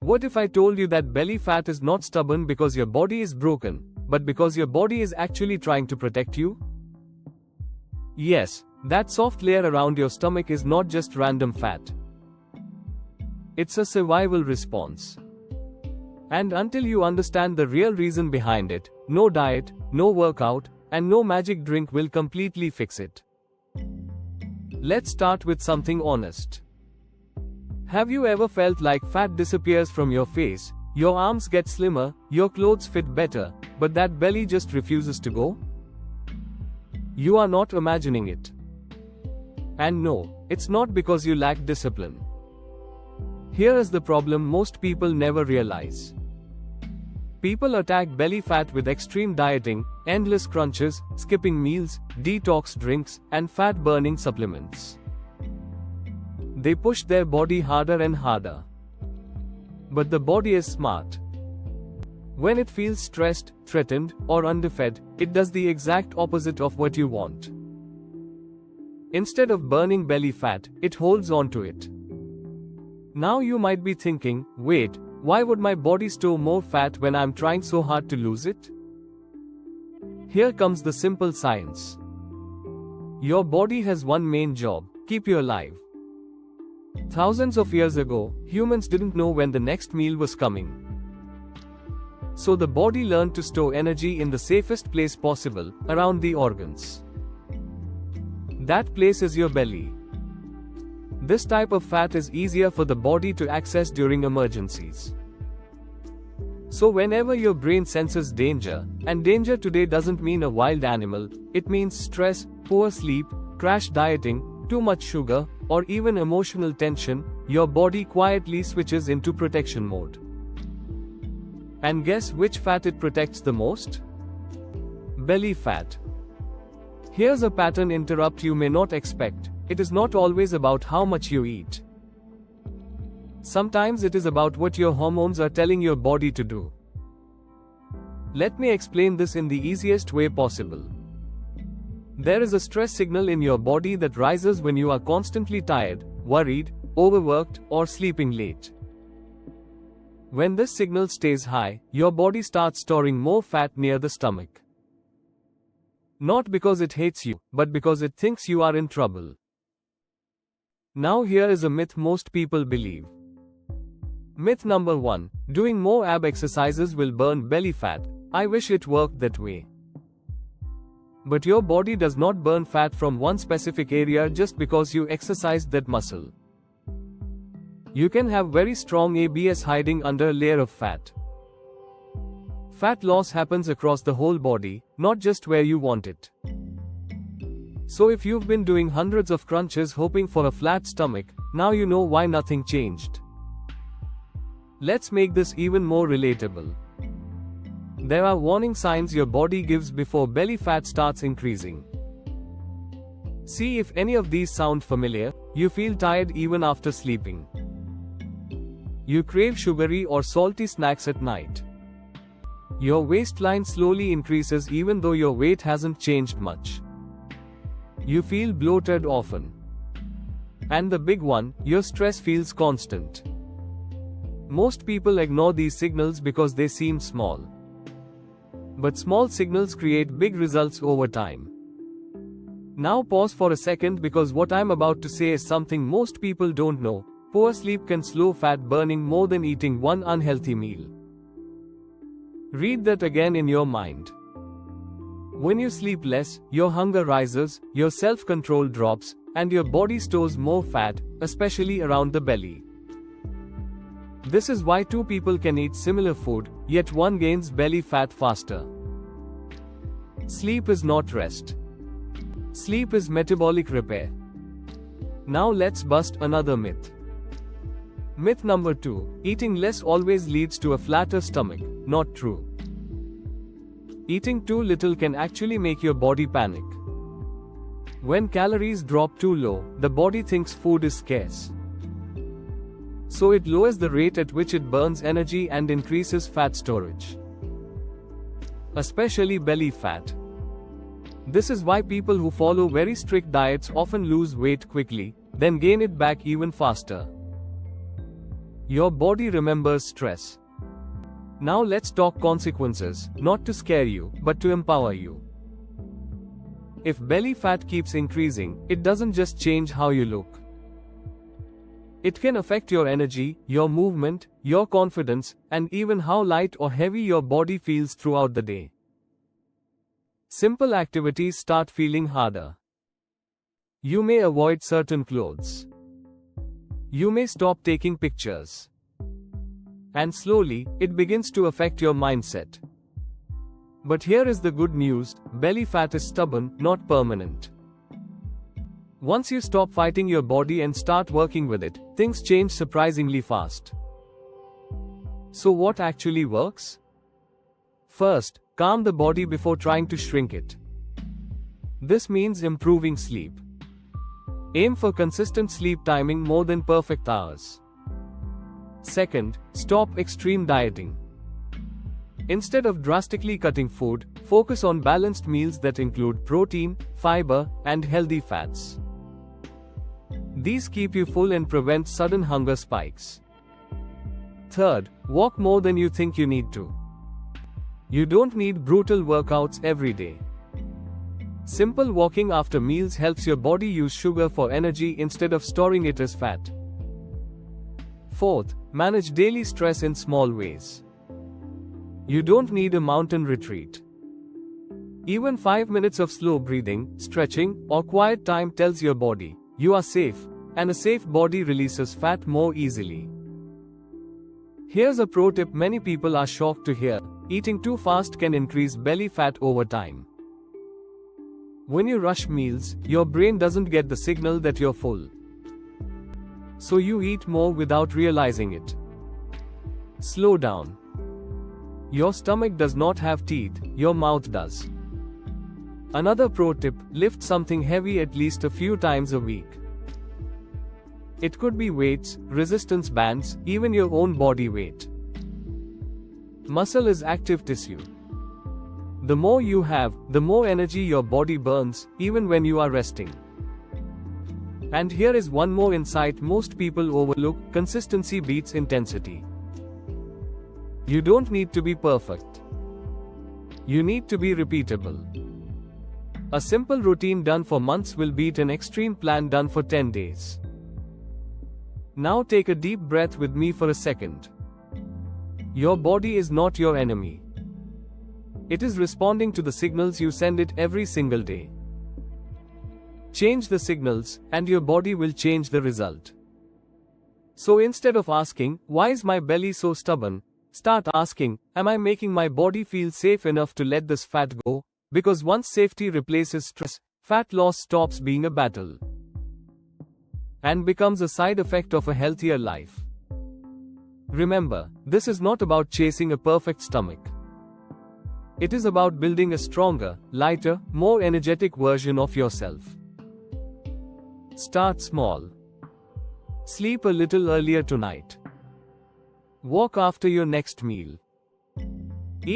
What if I told you that belly fat is not stubborn because your body is broken, but because your body is actually trying to protect you? Yes, that soft layer around your stomach is not just random fat. It's a survival response. And until you understand the real reason behind it, no diet, no workout, and no magic drink will completely fix it. Let's start with something honest. Have you ever felt like fat disappears from your face, your arms get slimmer, your clothes fit better, but that belly just refuses to go? You are not imagining it. And no, it's not because you lack discipline. Here is the problem most people never realize. People attack belly fat with extreme dieting, endless crunches, skipping meals, detox drinks, and fat-burning supplements. They push their body harder and harder. But the body is smart. When it feels stressed, threatened, or underfed, it does the exact opposite of what you want. Instead of burning belly fat, it holds on to it. Now you might be thinking, wait, why would my body store more fat when I'm trying so hard to lose it? Here comes the simple science. Your body has one main job: keep you alive. Thousands of years ago, humans didn't know when the next meal was coming. So the body learned to store energy in the safest place possible, around the organs. That place is your belly. This type of fat is easier for the body to access during emergencies. So whenever your brain senses danger, and danger today doesn't mean a wild animal, it means stress, poor sleep, crash dieting, too much sugar, or even emotional tension, your body quietly switches into protection mode. And guess which fat it protects the most? Belly fat. Here's a pattern interrupt you may not expect. It is not always about how much you eat. Sometimes it is about what your hormones are telling your body to do. Let me explain this in the easiest way possible. There is a stress signal in your body that rises when you are constantly tired, worried, overworked, or sleeping late. When this signal stays high, your body starts storing more fat near the stomach. Not because it hates you, but because it thinks you are in trouble. Now here is a myth most people believe. Myth number 1. Doing more ab exercises will burn belly fat. I wish it worked that way. But your body does not burn fat from one specific area just because you exercised that muscle. You can have very strong abs hiding under a layer of fat. Fat loss happens across the whole body, not just where you want it. So if you've been doing hundreds of crunches hoping for a flat stomach, now you know why nothing changed. Let's make this even more relatable. There are warning signs your body gives before belly fat starts increasing. See if any of these sound familiar. You feel tired even after sleeping. You crave sugary or salty snacks at night. Your waistline slowly increases even though your weight hasn't changed much. You feel bloated often. And the big one, your stress feels constant. Most people ignore these signals because they seem small. But small signals create big results over time. Now pause for a second because what I'm about to say is something most people don't know. Poor sleep can slow fat burning more than eating one unhealthy meal. Read that again in your mind. When you sleep less, your hunger rises, your self-control drops, and your body stores more fat, especially around the belly. This is why two people can eat similar food, yet one gains belly fat faster. Sleep is not rest. Sleep is metabolic repair. Now let's bust another myth. Myth number 2. Eating less always leads to a flatter stomach. Not true. Eating too little can actually make your body panic. When calories drop too low, the body thinks food is scarce. So it lowers the rate at which it burns energy and increases fat storage. Especially belly fat. This is why people who follow very strict diets often lose weight quickly, then gain it back even faster. Your body remembers stress. Now let's talk consequences, not to scare you, but to empower you. If belly fat keeps increasing, it doesn't just change how you look. It can affect your energy, your movement, your confidence, and even how light or heavy your body feels throughout the day. Simple activities start feeling harder. You may avoid certain clothes. You may stop taking pictures. And slowly, it begins to affect your mindset. But here is the good news, belly fat is stubborn, not permanent. Once you stop fighting your body and start working with it, things change surprisingly fast. So what actually works? First, calm the body before trying to shrink it. This means improving sleep. Aim for consistent sleep timing more than perfect hours. Second, stop extreme dieting. Instead of drastically cutting food, focus on balanced meals that include protein, fiber, and healthy fats. These keep you full and prevent sudden hunger spikes. Third, walk more than you think you need to. You don't need brutal workouts every day. Simple walking after meals helps your body use sugar for energy instead of storing it as fat. Fourth, manage daily stress in small ways. You don't need a mountain retreat. Even 5 minutes of slow breathing, stretching, or quiet time tells your body, you are safe, and a safe body releases fat more easily. Here's a pro tip many people are shocked to hear: eating too fast can increase belly fat over time. When you rush meals, your brain doesn't get the signal that you're full. So you eat more without realizing it. Slow down. Your stomach does not have teeth, your mouth does. Another pro tip: lift something heavy at least a few times a week. It could be weights, resistance bands, even your own body weight. Muscle is active tissue. The more you have, the more energy your body burns, even when you are resting. And here is one more insight most people overlook: consistency beats intensity. You don't need to be perfect. You need to be repeatable. A simple routine done for months will beat an extreme plan done for 10 days. Now take a deep breath with me for a second. Your body is not your enemy. It is responding to the signals you send it every single day. Change the signals, and your body will change the result. So instead of asking, "Why is my belly so stubborn?" start asking, "Am I making my body feel safe enough to let this fat go?" Because once safety replaces stress, fat loss stops being a battle and becomes a side effect of a healthier life. Remember, this is not about chasing a perfect stomach. It is about building a stronger, lighter, more energetic version of yourself. Start small. Sleep a little earlier tonight. Walk after your next meal.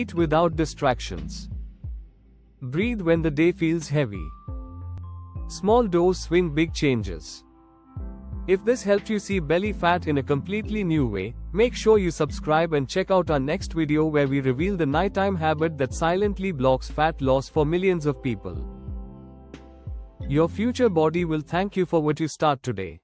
Eat without distractions. Breathe when the day feels heavy. Small dose swing big changes. If this helped you see belly fat in a completely new way, make sure you subscribe and check out our next video where we reveal the nighttime habit that silently blocks fat loss for millions of people. Your future body will thank you for what you start today.